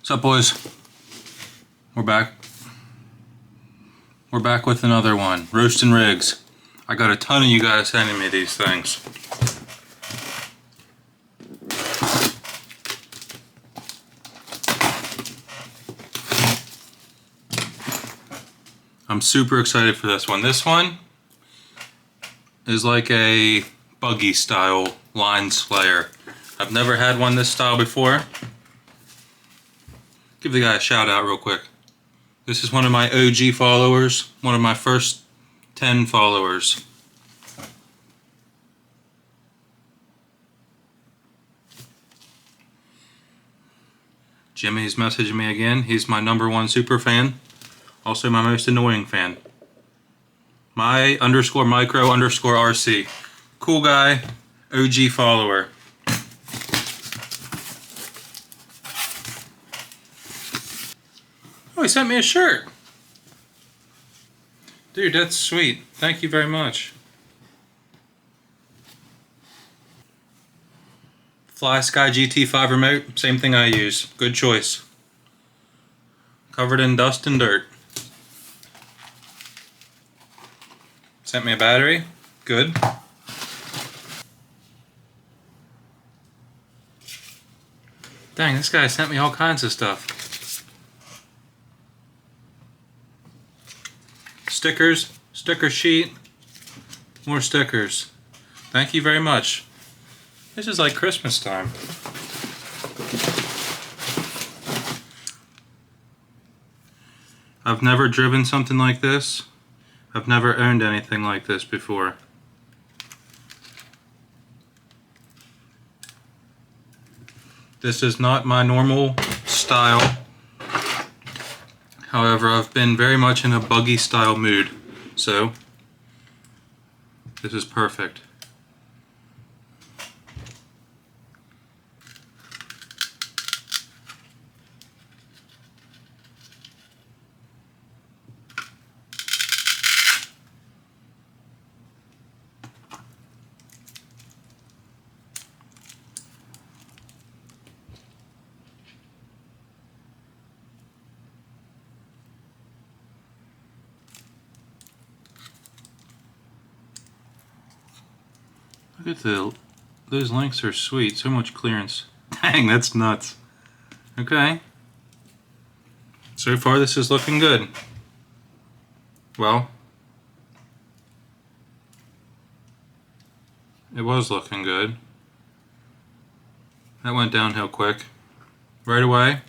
What's up, boys? We're back. We're back with another one. Roastin rigs. I got a ton of you guys sending me these things. I'm super excited for this one. This one is like a buggy style line slayer. I've never had one this style before. Give the guy a shout out real quick. This is one of my OG followers, one of my first 10 followers. Jimmy's messaging me again. He's my #1 super fan. Also my most annoying fan. My _micro_RC. Cool guy, OG follower. Oh, he sent me a shirt. Dude, that's sweet. Thank you very much. Fly Sky GT5 remote, same thing I use. Good choice. Covered in dust and dirt. Sent me a battery. Good. Dang, this guy sent me all kinds of stuff. Stickers, sticker sheet, more stickers. Thank you very much. This is like Christmas time. I've never driven something like this. I've never owned anything like this before. This is not my normal style. However, I've been very much in a buggy style mood, so this is perfect. Look at those links are sweet, so much clearance. Dang, that's nuts. Okay. So far this is looking good. Well, it was looking good. That went downhill quick. Right away,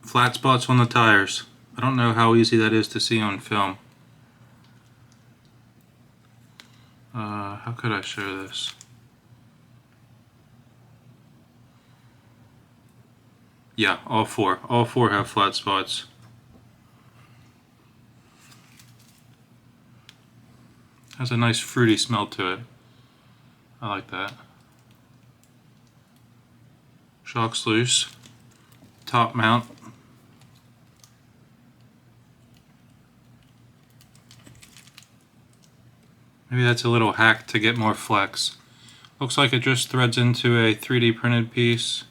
flat spots on the tires. I don't know how easy that is to see on film. How could I show this? Yeah, all four have flat spots. Has a nice fruity smell to it. I like that. Shock's loose. Top mount. Maybe that's a little hack to get more flex. Looks like it just threads into a 3D printed piece.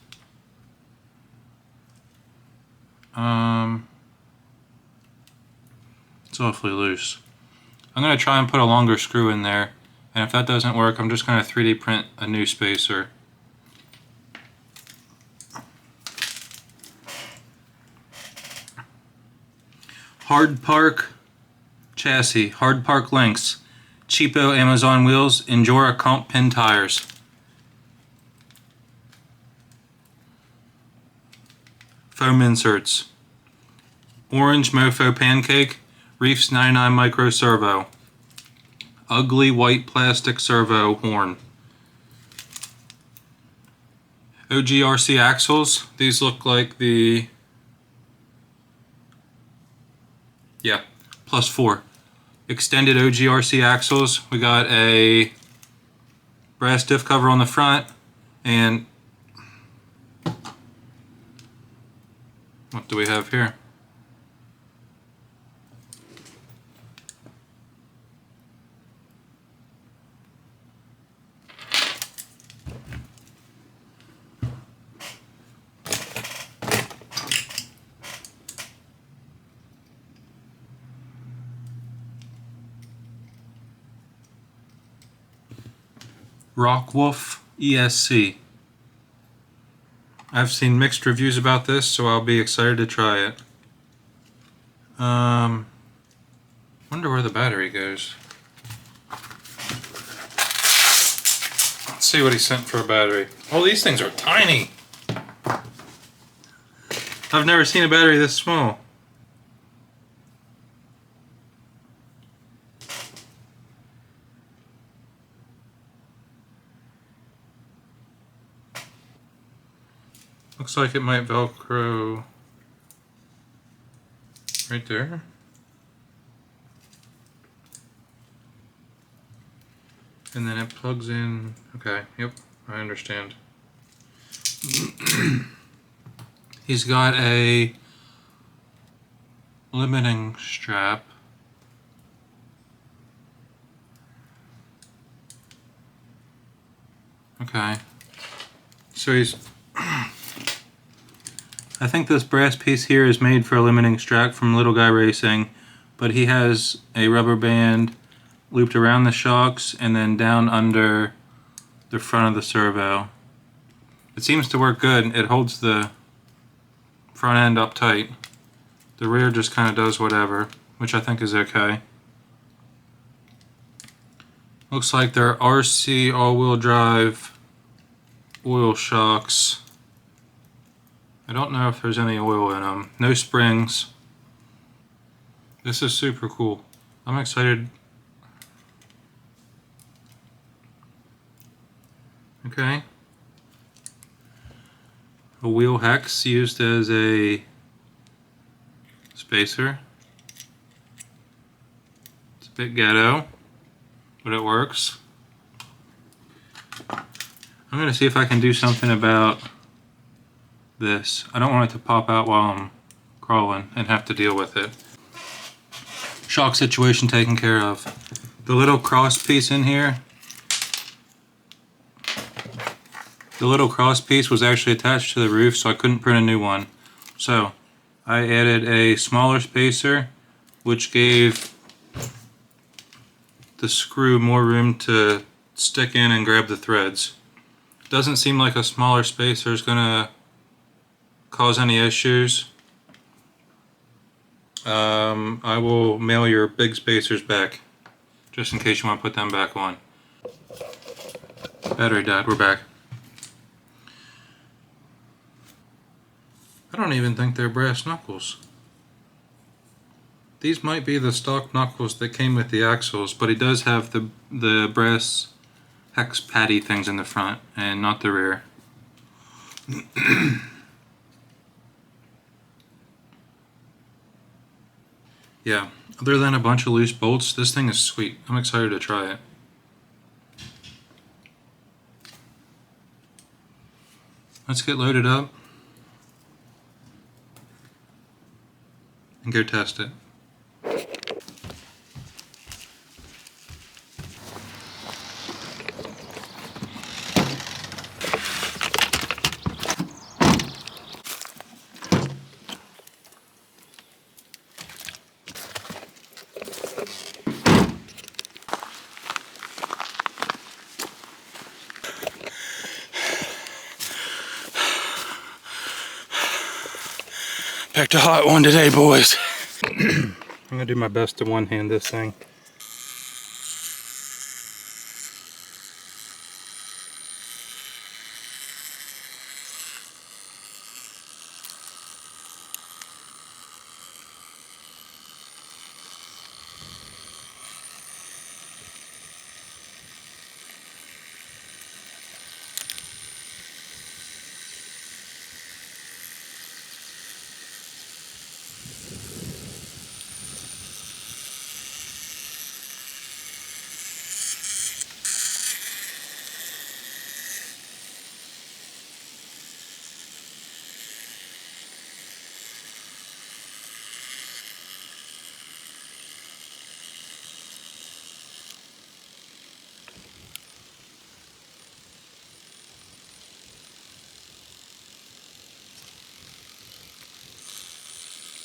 It's awfully loose. I'm going to try and put a longer screw in there, and if that doesn't work, I'm just going to 3D print a new spacer. Hard Park chassis, Hard Park links. Cheapo Amazon wheels, Injora comp pin tires. Foam inserts. Orange Mofo pancake, Reefs 99 micro servo. Ugly white plastic servo horn. OGRC axles. These look like the +4. Extended OGRC axles. We got a brass diff cover on the front, and what do we have here? Rockwolf ESC. I've seen mixed reviews about this, so I'll be excited to try it. Wonder where the battery goes. Let's see what he sent for a battery. Oh, these things are tiny. I've never seen a battery this small. Looks like it might Velcro right there. And then it plugs in. Okay, yep, I understand. He's got a limiting strap. Okay. So he's... I think this brass piece here is made for a limiting strap from Little Guy Racing, but he has a rubber band looped around the shocks and then down under the front of the servo. It seems to work good. It holds the front end up tight. The rear just kind of does whatever, which I think is okay. Looks like they're RC all-wheel drive oil shocks. I don't know if there's any oil in them. No springs. This is super cool. I'm excited. Okay. A wheel hex used as a spacer. It's a bit ghetto, but it works. I'm going to see if I can do something about this. I don't want it to pop out while I'm crawling and have to deal with it. Shock situation taken care of. The little cross piece in here, the little cross piece was actually attached to the roof, so I couldn't print a new one. So I added a smaller spacer, which gave the screw more room to stick in and grab the threads. Doesn't seem like a smaller spacer is gonna cause any issues. I will mail your big spacers back, just in case you want to put them back on. Battery died, we're back. I don't even think they're brass knuckles. These might be the stock knuckles that came with the axles, but he does have the brass hex patty things in the front and not the rear. Yeah, other than a bunch of loose bolts, this thing is sweet. I'm excited to try it. Let's get loaded up and go test it. Picked a hot one today, boys. I'm gonna do my best to one-hand this thing.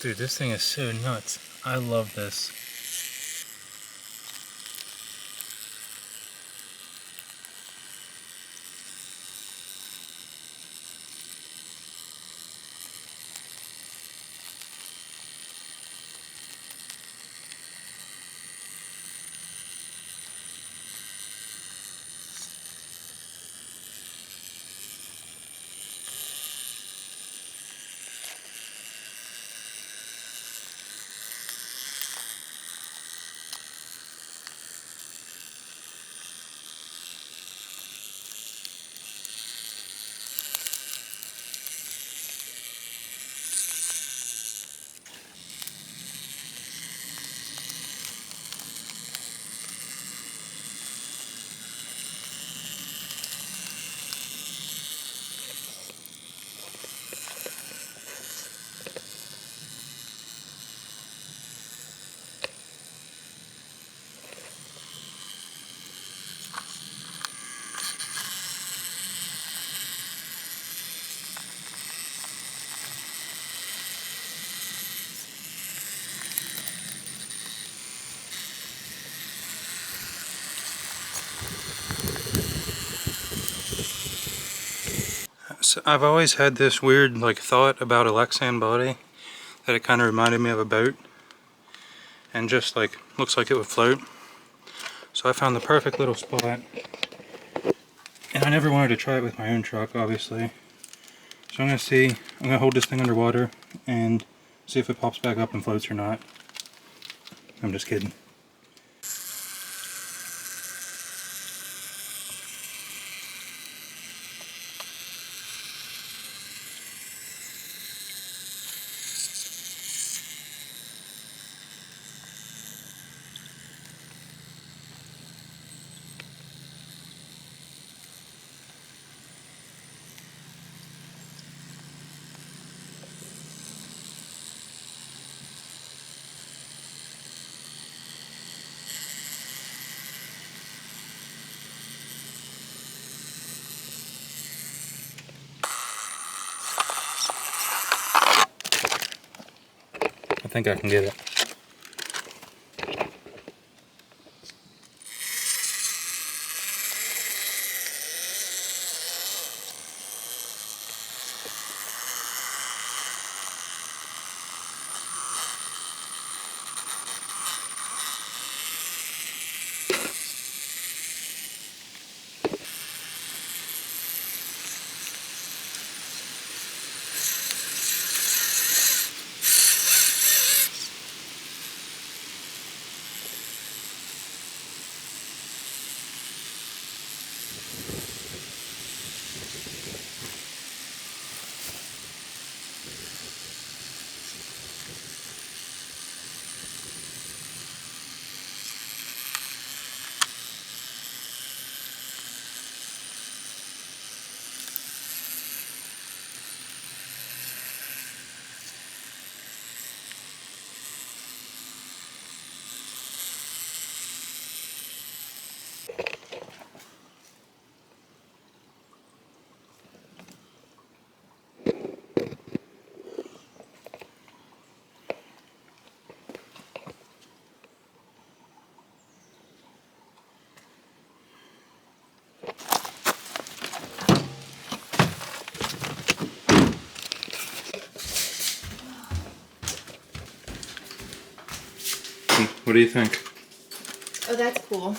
Dude, this thing is so nuts. I love this. So I've always had this weird like thought about a Lexan body, that it kind of reminded me of a boat and just like looks like it would float. So I found the perfect little spot, and I never wanted to try it with my own truck, obviously. So I'm gonna hold this thing underwater and see if it pops back up and floats or not. I'm just kidding. I think I can get it. What do you think? Oh, that's cool.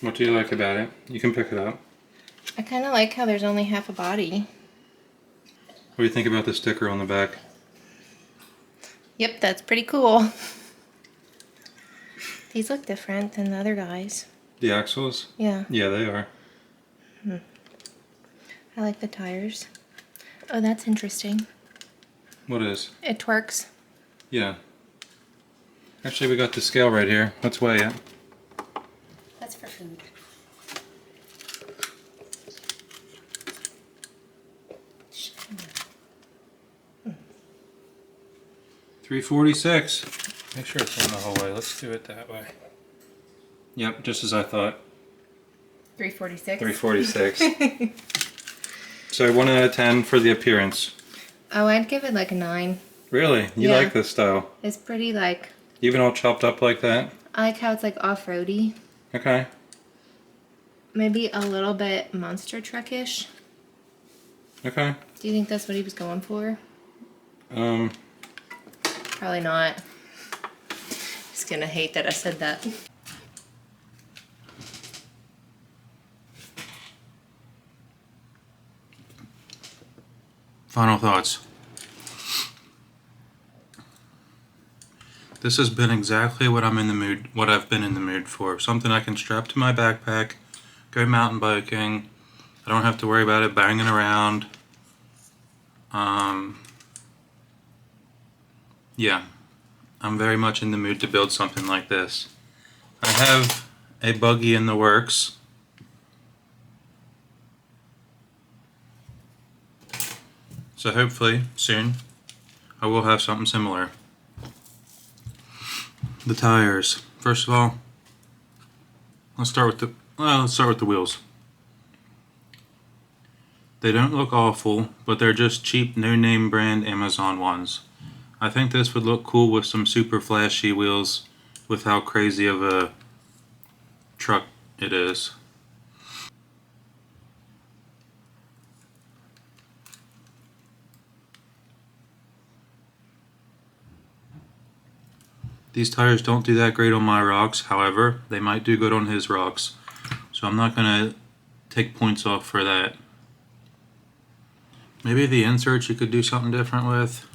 What do you like about it? You can pick it up. I kind of like how there's only half a body. What do you think about the sticker on the back? Yep, that's pretty cool. These look different than the other guys. The axles? Yeah. Yeah, they are. I like the tires. Oh, that's interesting. What is? It twerks. Yeah. Actually, we got the scale right here. Let's weigh it. That's for food. Hmm. 346. Make sure it's in the whole way. Let's do it that way. Yep, just as I thought. 346? 346. So 1 out of 10 for the appearance. Oh, I'd give it like a 9. Really? You like this style? It's pretty like... Even all chopped up like that? I like how it's like off-roady. Okay. Maybe a little bit monster truck-ish. Okay. Do you think that's what he was going for? Probably not. He's gonna hate that I said that. Final thoughts. This has been exactly what I've been in the mood for. Something I can strap to my backpack, go mountain biking. I don't have to worry about it banging around. Yeah, I'm very much in the mood to build something like this. I have a buggy in the works. So hopefully, soon, I will have something similar. The tires. First of all, let's start with the wheels. They don't look awful, but they're just cheap, no-name brand Amazon ones. I think this would look cool with some super flashy wheels with how crazy of a truck it is. These tires don't do that great on my rocks, however, they might do good on his rocks. So I'm not going to take points off for that. Maybe the inserts you could do something different with.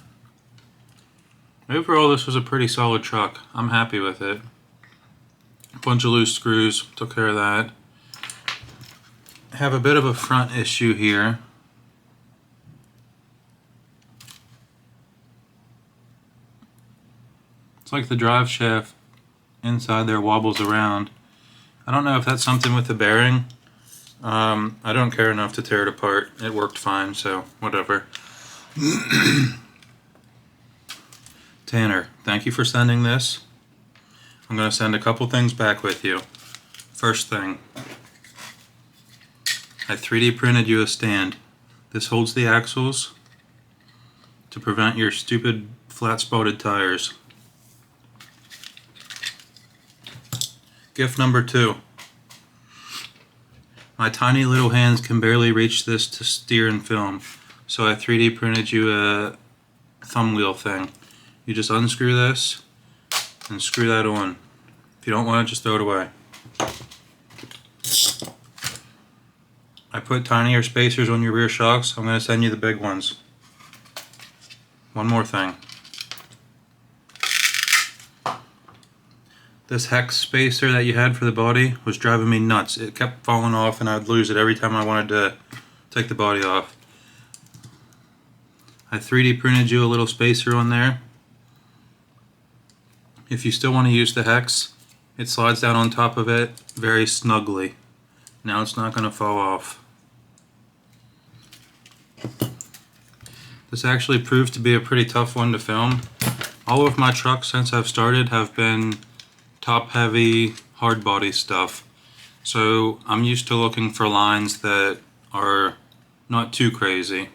Overall, this was a pretty solid truck. I'm happy with it. A bunch of loose screws, took care of that. I have a bit of a front issue here. It's like the drive shaft inside there wobbles around. I don't know if that's something with the bearing. I don't care enough to tear it apart. It worked fine, so whatever. Tanner, thank you for sending this. I'm going to send a couple things back with you. First thing, I 3D printed you a stand. This holds the axles to prevent your stupid flat spotted tires. Gift number 2. My tiny little hands can barely reach this to steer and film, so I 3D printed you a thumb wheel thing. You just unscrew this and screw that on. If you don't want it, just throw it away. I put tinier spacers on your rear shocks. I'm going to send you the big ones. One more thing. This hex spacer that you had for the body was driving me nuts. It kept falling off and I'd lose it every time I wanted to take the body off. I 3D printed you a little spacer on there. If you still want to use the hex, it slides down on top of it very snugly. Now it's not going to fall off. This actually proved to be a pretty tough one to film. All of my trucks since I've started have been top heavy, hard body stuff. So I'm used to looking for lines that are not too crazy.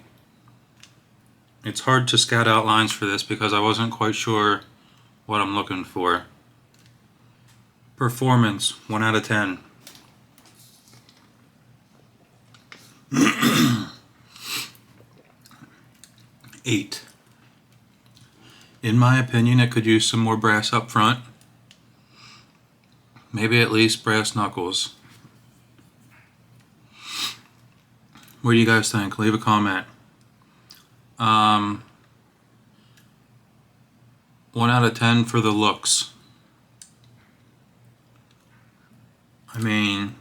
It's hard to scout out lines for this because I wasn't quite sure what I'm looking for. Performance, 1 out of 10. Eight. In my opinion, it could use some more brass up front. Maybe at least brass knuckles. What do you guys think? Leave a comment. 1 out of 10 for the looks. I mean,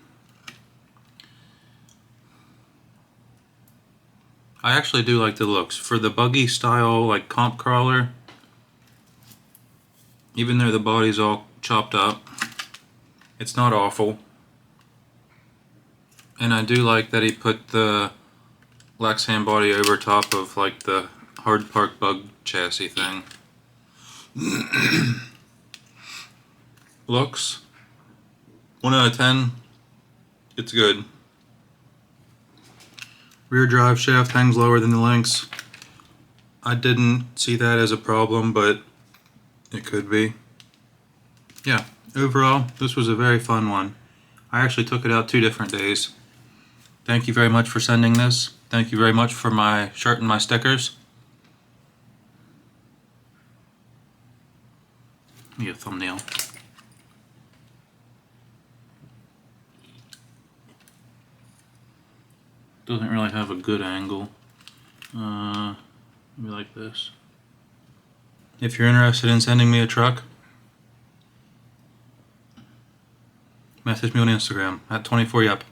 I actually do like the looks. For the buggy style, like comp crawler, even though the body's all chopped up, it's not awful. And I do like that he put the Lexan body over top of like the hard park bug chassis thing. Looks, 1 out of 10, it's good. Rear drive shaft hangs lower than the links. I didn't see that as a problem, but it could be. Yeah, overall, this was a very fun one. I actually took it out 2 different days. Thank you very much for sending this. Thank you very much for my shirt and my stickers. Need a thumbnail. Doesn't really have a good angle. Maybe like this. If you're interested in sending me a truck, message me on Instagram at 24yep.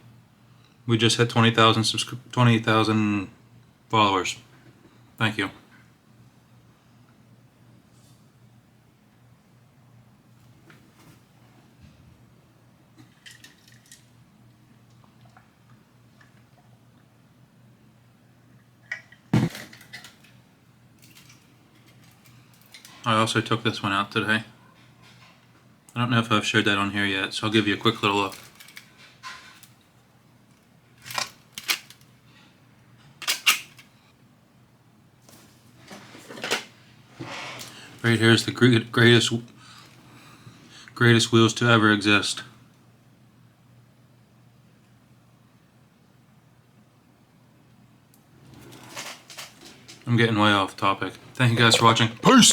We just hit 20,000 followers. Thank you. I also took this one out today. I don't know if I've showed that on here yet, so I'll give you a quick little look. Right here is the greatest wheels to ever exist. I'm getting way off topic. Thank you guys for watching. Peace!